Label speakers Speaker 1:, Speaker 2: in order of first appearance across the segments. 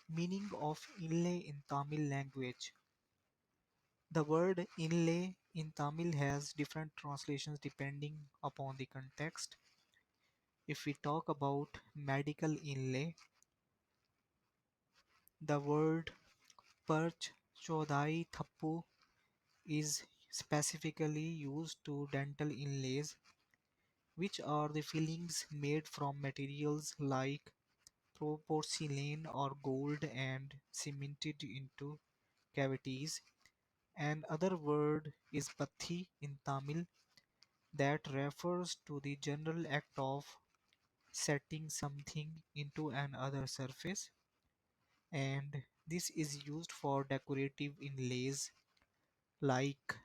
Speaker 1: Meaning of inlay in Tamil language. The word inlay in Tamil has different translations depending upon the context. If we talk about medical inlay, the word parchchodaithappu is specifically used to dental inlays, which are the fillings made from materials like porcelain or gold and cemented into cavities. And other word is pathi in Tamil that refers to the general act of setting something into another surface, and this is used for decorative inlays like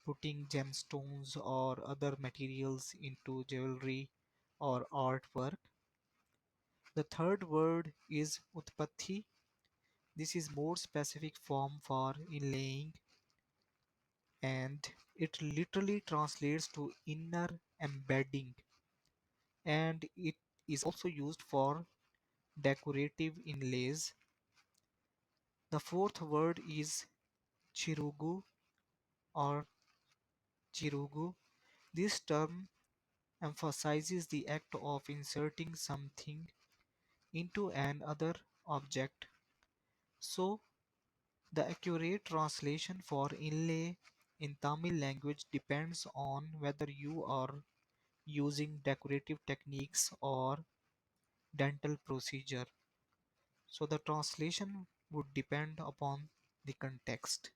Speaker 1: putting gemstones or other materials into jewelry or artwork. The third word is utpathi. This is more specific form for inlaying, and it literally translates to inner embedding, and it is also used for decorative inlays. The fourth word is chirugu or chirugu. This term emphasizes the act of inserting something into another object. So, the accurate translation for inlay in Tamil language depends on whether you are using decorative techniques or dental procedure. So, the translation would depend upon the context.